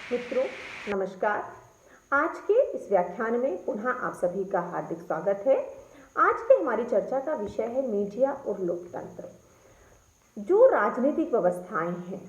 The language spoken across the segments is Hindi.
मित्रों, नमस्कार। आज के इस व्याख्यान में पुनः आप सभी का हार्दिक स्वागत है। आज की हमारी चर्चा का विषय है मीडिया और लोकतंत्र। जो राजनीतिक व्यवस्थाएं हैं,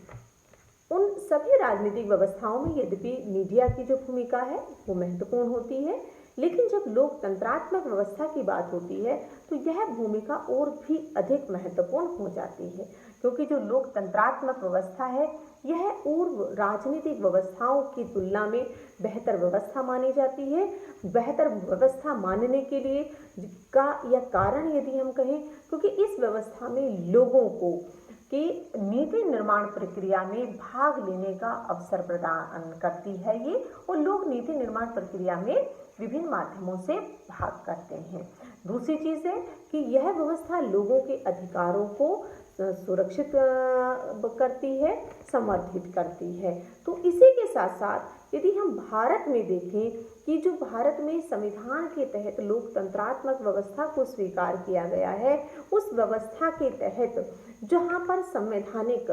उन सभी राजनीतिक व्यवस्थाओं में यद्यपि मीडिया की जो भूमिका है वो महत्वपूर्ण होती है, लेकिन जब लोकतंत्रात्मक व्यवस्था की बात होती है तो यह भूमिका और भी अधिक महत्वपूर्ण हो जाती है, क्योंकि जो लोकतंत्रात्मक व्यवस्था है यह पूर्व राजनीतिक व्यवस्थाओं की तुलना में बेहतर व्यवस्था मानी जाती है। बेहतर व्यवस्था मानने के लिए का यह कारण यदि हम कहें, क्योंकि इस व्यवस्था में लोगों को कि नीति निर्माण प्रक्रिया में भाग लेने का अवसर प्रदान करती है ये, और लोग नीति निर्माण प्रक्रिया में विभिन्न माध्यमों से भाग करते हैं। दूसरी चीज़ है कि यह व्यवस्था लोगों के अधिकारों को सुरक्षित करती है, संवर्धित करती है। तो इसी के साथ साथ यदि हम भारत में देखें कि जो भारत में संविधान के तहत लोकतंत्रात्मक व्यवस्था को स्वीकार किया गया है, उस व्यवस्था के तहत जहाँ पर संवैधानिक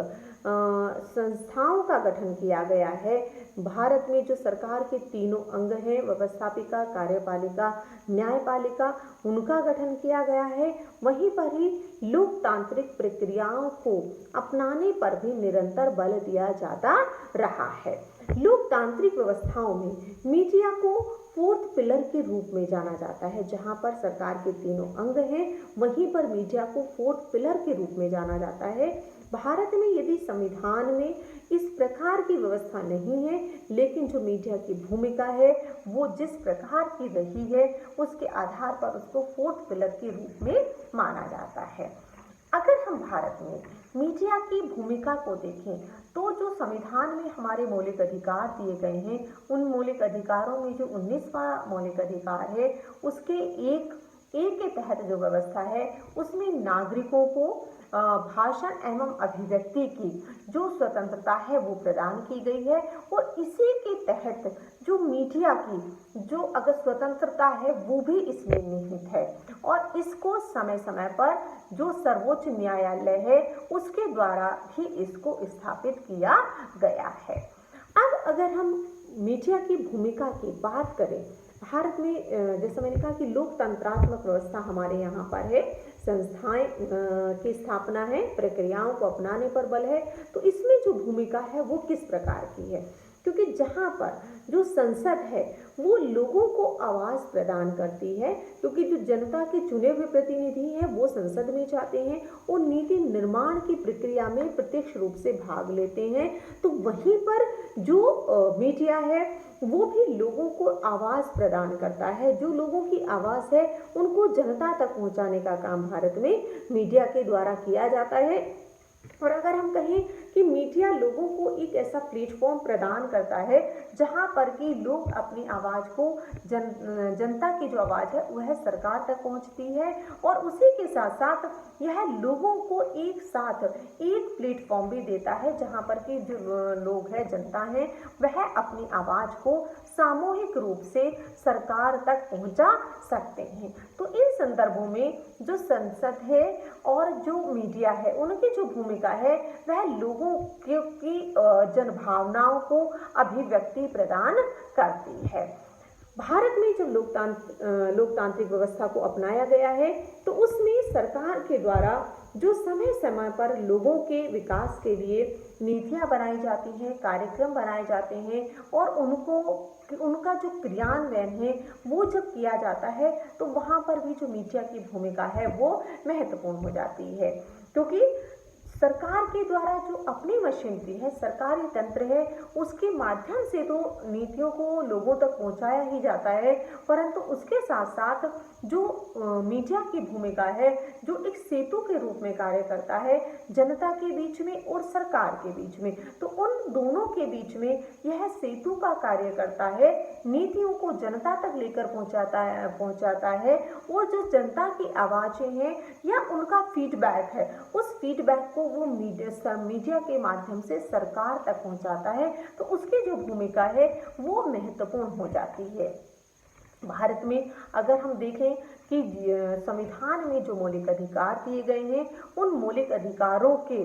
संस्थाओं का गठन किया गया है, भारत में जो सरकार के तीनों अंग हैं, व्यवस्थापिका, कार्यपालिका, न्यायपालिका, उनका गठन किया गया है। वहीं पर ही लोकतांत्रिक प्रक्रियाओं को अपनाने पर भी निरंतर बल दिया जाता रहा है। लोकतांत्रिक व्यवस्थाओं में मीडिया को फोर्थ पिलर के रूप में जाना जाता है। जहां पर सरकार के तीनों अंग हैं, वहीं पर मीडिया को फोर्थ पिलर के रूप में जाना जाता है। भारत में यदि संविधान में इस प्रकार की व्यवस्था नहीं है, लेकिन जो मीडिया की भूमिका है वो जिस प्रकार की रही है उसके आधार पर उसको फोर्थ पिलर के रूप में माना जाता है। अगर हम भारत में मीडिया की भूमिका को देखें तो जो संविधान में हमारे मौलिक अधिकार दिए गए हैं, उन मौलिक अधिकारों में जो 19वां मौलिक अधिकार है, उसके एक के तहत जो व्यवस्था है उसमें नागरिकों को भाषण एवं अभिव्यक्ति की जो स्वतंत्रता है वो प्रदान की गई है। और इसी के तहत जो मीडिया की जो अगर स्वतंत्रता है वो भी इसमें निहित है, और इसको समय समय पर जो सर्वोच्च न्यायालय है उसके द्वारा भी इसको स्थापित किया गया है। अब अगर हम मीडिया की भूमिका की बात करें, भारत में जैसे मैंने कहा कि लोकतंत्रात्मक व्यवस्था हमारे यहाँ पर है, संस्थाएं की स्थापना है, प्रक्रियाओं को अपनाने पर बल है। तो इसमें जो भूमिका है वो किस प्रकार की है, क्योंकि जहाँ पर जो संसद है वो लोगों को आवाज़ प्रदान करती है, क्योंकि जो जनता के चुने हुए प्रतिनिधि हैं वो संसद में जाते हैं और नीति निर्माण की प्रक्रिया में प्रत्यक्ष रूप से भाग लेते हैं। तो वहीं पर जो मीडिया है वो भी लोगों को आवाज़ प्रदान करता है। जो लोगों की आवाज़ है उनको जनता तक पहुंचाने का काम भारत में मीडिया के द्वारा किया जाता है। और अगर हम कहें कि मीडिया लोगों को एक ऐसा प्लेटफॉर्म प्रदान करता है जहां पर कि लोग अपनी आवाज़ को जनता की जो आवाज़ है वह सरकार तक पहुंचती है, और उसी के साथ साथ यह लोगों को एक साथ एक प्लेटफॉर्म भी देता है जहां पर कि जो लोग हैं, जनता है, वह अपनी आवाज़ को सामूहिक रूप से सरकार तक पहुंचा सकते हैं। तो इन संदर्भों में जो संसद है और जो मीडिया है उनकी जो भूमिका है वह लोगों की जनभावनाओं को अभिव्यक्ति प्रदान करती है। भारत में जब लोकतांत्रिक व्यवस्था को अपनाया गया है तो उसमें सरकार के द्वारा जो समय समय पर लोगों के विकास के लिए नीतियां बनाई जाती हैं, कार्यक्रम बनाए जाते हैं, और उनका जो क्रियान्वयन है वो जब किया जाता है तो वहाँ पर भी जो मीडिया की भूमिका है वो महत्वपूर्ण हो जाती है, क्योंकि सरकार के द्वारा जो अपनी मशीनरी है, सरकारी तंत्र है, उसके माध्यम से तो नीतियों को लोगों तक पहुंचाया ही जाता है, परंतु उसके साथ साथ जो मीडिया की भूमिका है जो एक सेतु के रूप में कार्य करता है जनता के बीच में और सरकार के बीच में, तो उन दोनों के बीच में यह सेतु का कार्य करता है, नीतियों को जनता तक लेकर पहुंचाता है, और जो जनता की आवाज़ें हैं या उनका फीडबैक है उस फीडबैक को वो मीडिया के माध्यम से सरकार तक पहुंचाता है। तो उसकी जो भूमिका है वो महत्वपूर्ण हो जाती है। भारत में अगर हम देखें कि संविधान में जो मौलिक अधिकार दिए गए हैं उन मौलिक अधिकारों के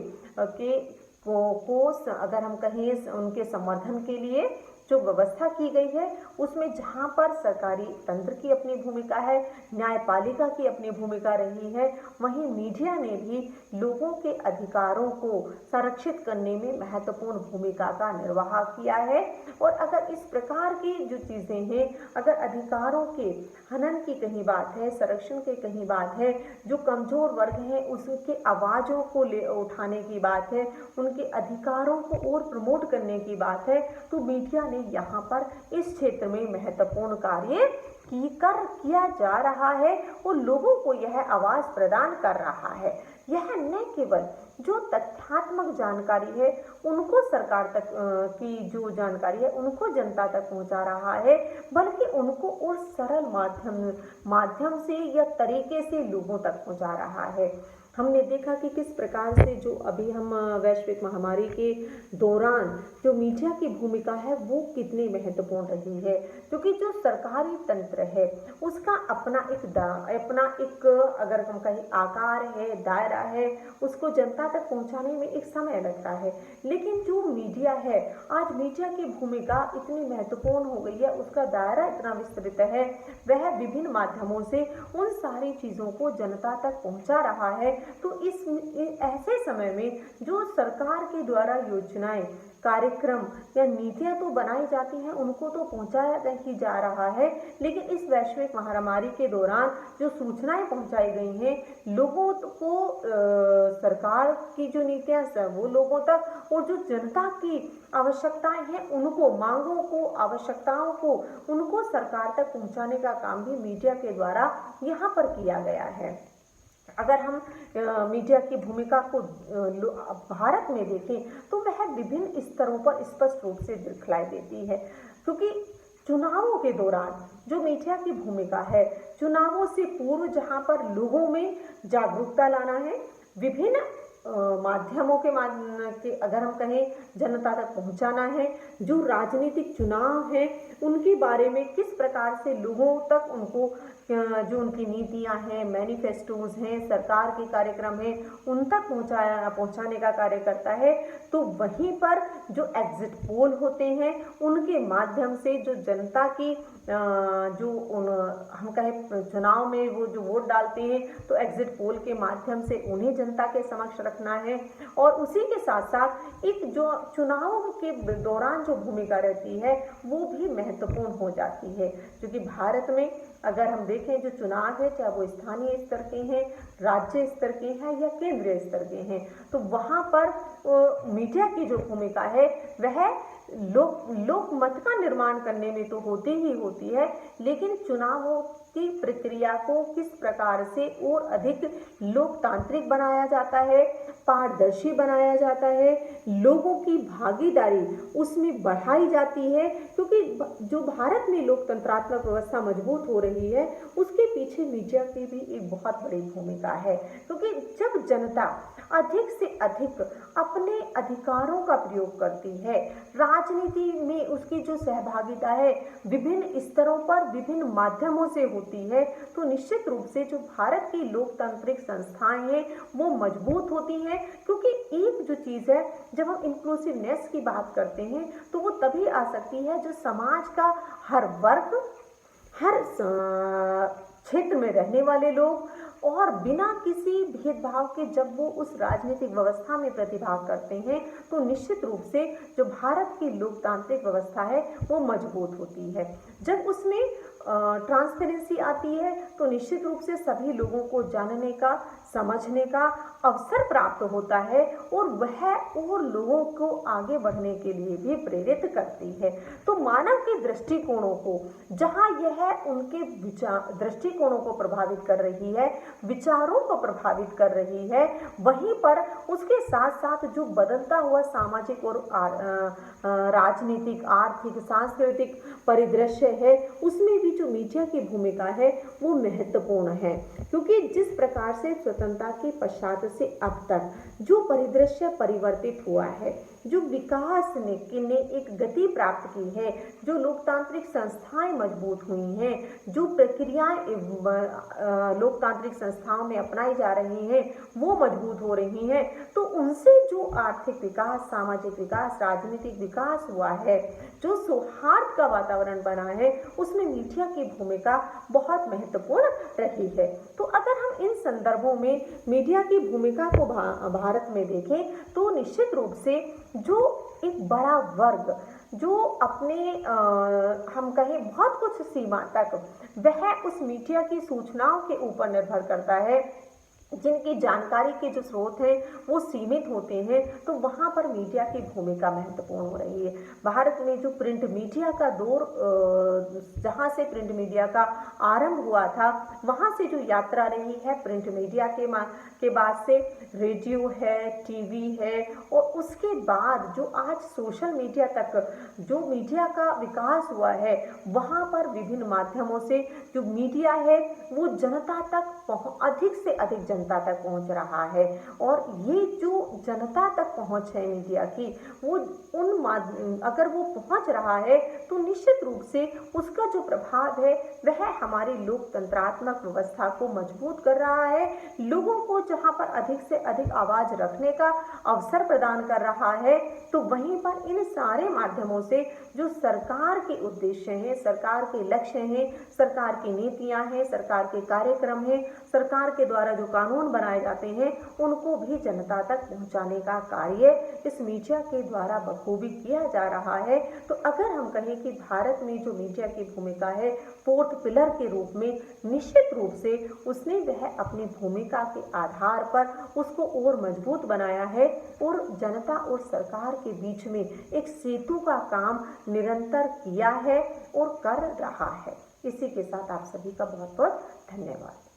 अगर हम कहें उनके संवर्धन के लिए जो व्यवस्था की गई है, उसमें जहाँ पर सरकारी तंत्र की अपनी भूमिका है, न्यायपालिका की अपनी भूमिका रही है, वहीं मीडिया ने भी लोगों के अधिकारों को संरक्षित करने में महत्वपूर्ण भूमिका का निर्वाह किया है। और अगर इस प्रकार की जो चीज़ें हैं, अगर अधिकारों के हनन की कहीं बात है, संरक्षण की कहीं बात है, जो कमजोर वर्ग हैं उसके आवाज़ों को उठाने की बात है, उनके अधिकारों को और प्रमोट करने की बात है, तो मीडिया ने यहाँ पर इस क्षेत्र में महत्वपूर्ण कार्य किया जा रहा है और लोगों को यह आवाज प्रदान कर रहा है। यह न केवल जो तथ्यात्मक जानकारी है उनको सरकार तक की जो जानकारी है उनको जनता तक पहुंचा रहा है, बल्कि उनको और सरल माध्यम से या तरीके से लोगों तक पहुंचा रहा है। हमने देखा कि किस प्रकार से जो अभी हम वैश्विक महामारी के दौरान जो मीडिया की भूमिका है वो कितनी महत्वपूर्ण रही है, क्योंकि जो सरकारी तंत्र है उसका अपना एक अगर हम कहें आकार है, दायरा है, उसको जनता तक पहुंचाने में एक समय लगता है। लेकिन जो मीडिया है, आज मीडिया की भूमिका इतनी महत्वपूर्ण हो गई है, उसका दायरा इतना विस्तृत है, वह विभिन्न माध्यमों से उन सारी चीज़ों को जनता तक पहुंचा रहा है। तो इस ऐसे समय में जो सरकार के द्वारा योजनाएं, कार्यक्रम या नीतियां तो बनाई जाती हैं, उनको तो पहुंचाया ही जा रहा है, लेकिन इस वैश्विक महामारी के दौरान जो सूचनाएं पहुंचाई गई हैं लोगों को, सरकार की जो नीतियां हैं वो लोगों तक, और जो जनता की आवश्यकताएं हैं उनको, मांगों को, आवश्यकताओं को, उनको सरकार तक पहुंचाने का काम भी मीडिया के द्वारा यहाँ पर किया गया है। अगर हम मीडिया की भूमिका को भारत में देखें तो वह विभिन्न स्तरों पर स्पष्ट रूप से दिखलाई देती है, क्योंकि चुनावों के दौरान जो मीडिया की भूमिका है, चुनावों से पूर्व जहां पर लोगों में जागरूकता लाना है, विभिन्न माध्यमों के अगर हम कहें जनता तक पहुंचाना है, जो राजनीतिक चुनाव हैं उनके बारे में किस प्रकार से लोगों तक उनको जो उनकी नीतियां हैं, मैनिफेस्टोज हैं, सरकार के कार्यक्रम हैं, उन तक पहुंचाने का कार्य करता है। तो वहीं पर जो एग्जिट पोल होते हैं उनके माध्यम से जो जनता की हम कहें चुनाव में वो जो वोट डालते हैं, तो एग्जिट पोल के माध्यम से उन्हें जनता के समक्ष रखना है। और उसी के साथ साथ एक जो चुनाव के दौरान जो भूमिका रहती है वो भी महत्वपूर्ण हो जाती है, क्योंकि भारत में अगर हम देखें जो चुनाव है, चाहे वो स्थानीय स्तर के हैं, राज्य स्तर के हैं या केंद्रीय स्तर के हैं, तो वहाँ पर मीडिया की जो भूमिका है वह लोक मत का निर्माण करने में तो होती ही होती है, लेकिन चुनावों की प्रक्रिया को किस प्रकार से और अधिक लोकतांत्रिक बनाया जाता है, पारदर्शी बनाया जाता है, लोगों की भागीदारी उसमें बढ़ाई जाती है, क्योंकि जो भारत में लोकतंत्रात्मक व्यवस्था मजबूत हो रही है उसके पीछे मीडिया की भी एक बहुत बड़ी भूमिका है। क्योंकि जब जनता अधिक से अधिक अपने अधिकारों का प्रयोग करती है, राजनीति में उसकी जो सहभागिता है विभिन्न स्तरों पर, विभिन्न माध्यमों से होती है, तो निश्चित रूप से जो भारत की लोकतांत्रिक संस्थाएं हैं वो मजबूत होती हैं। क्योंकि एक जो चीज़ है, जब हम इंक्लूसिवनेस की बात करते हैं तो वो तभी आ सकती है जो समाज का हर वर्ग, हर क्षेत्र में रहने वाले लोग और बिना किसी भेदभाव के जब वो उस राजनीतिक व्यवस्था में प्रतिभाग करते हैं, तो निश्चित रूप से जो भारत की लोकतांत्रिक व्यवस्था है वो मजबूत होती है। जब उसमें ट्रांसपेरेंसी आती है तो निश्चित रूप से सभी लोगों को जानने का, समझने का अवसर प्राप्त होता है और वह और लोगों को आगे बढ़ने के लिए भी प्रेरित करती है। तो मानव के दृष्टिकोणों को, जहाँ यह उनके दृष्टिकोणों को प्रभावित कर रही है, विचारों को प्रभावित कर रही है, वहीं पर उसके साथ साथ जो बदलता हुआ सामाजिक और राजनीतिक, आर्थिक, सांस्कृतिक परिदृश्य है उसमें भी जो मीडिया की भूमिका है वो महत्वपूर्ण है। क्योंकि जिस प्रकार से स्वतंत्रता के पश्चात से अब तक जो परिदृश्य परिवर्तित हुआ है, जो विकास ने एक गति प्राप्त की है, जो लोकतांत्रिक संस्थाएं मजबूत हुई हैं, जो प्रक्रियाएं लोकतांत्रिक संस्थाओं में अपनाई जा रही हैं वो मजबूत हो रही हैं, तो उनसे जो आर्थिक विकास, सामाजिक विकास, राजनीतिक विकास हुआ है, जो सौहार्द का वातावरण बना है, उसमें मीडिया की भूमिका बहुत महत्वपूर्ण रही है। तो अगर हम इन संदर्भों में मीडिया की भूमिका को भारत में देखें तो निश्चित रूप से जो एक बड़ा वर्ग जो अपने हम कहें बहुत कुछ सीमा तक वह उस मीडिया की सूचनाओं के ऊपर निर्भर करता है, जिनकी जानकारी के जो स्रोत हैं वो सीमित होते हैं, तो वहाँ पर मीडिया की भूमिका महत्वपूर्ण हो रही है। भारत में जो प्रिंट मीडिया का दौर, जहाँ से प्रिंट मीडिया का आरंभ हुआ था, वहाँ से जो यात्रा रही है प्रिंट मीडिया के बाद से रेडियो है, टीवी है, और उसके बाद जो आज सोशल मीडिया तक जो मीडिया का विकास हुआ है, वहाँ पर विभिन्न माध्यमों से जो मीडिया है वो जनता तक अधिक से अधिक जनता तक पहुंच रहा है। और ये जो जनता तक पहुंच है मीडिया की, वो अगर वो पहुंच रहा है तो निश्चित रूप से उसका जो प्रभाव है वह हमारी लोकतंत्रात्मक व्यवस्था को मजबूत कर रहा है, लोगों को जहां पर अधिक से अधिक आवाज रखने का अवसर प्रदान कर रहा है, तो वहीं पर इन सारे माध्यमों से जो सरकार के उद्देश्य हैं, सरकार के लक्ष्य हैं, सरकार की नीतियां हैं, सरकार के कार्यक्रम हैं, सरकार के द्वारा जो कानून बनाए जाते हैं, उनको भी जनता तक पहुंचाने का कार्य इस मीडिया के द्वारा बखूबी किया जा रहा है। तो अगर हम कहें कि भारत में जो मीडिया की भूमिका है फोर्थ पिलर के रूप में, निश्चित रूप से उसने वह अपनी भूमिका के आधार पर उसको और मजबूत बनाया है और जनता और सरकार के बीच में एक सेतु का काम निरंतर किया है और कर रहा है। इसी के साथ आप सभी का बहुत बहुत धन्यवाद।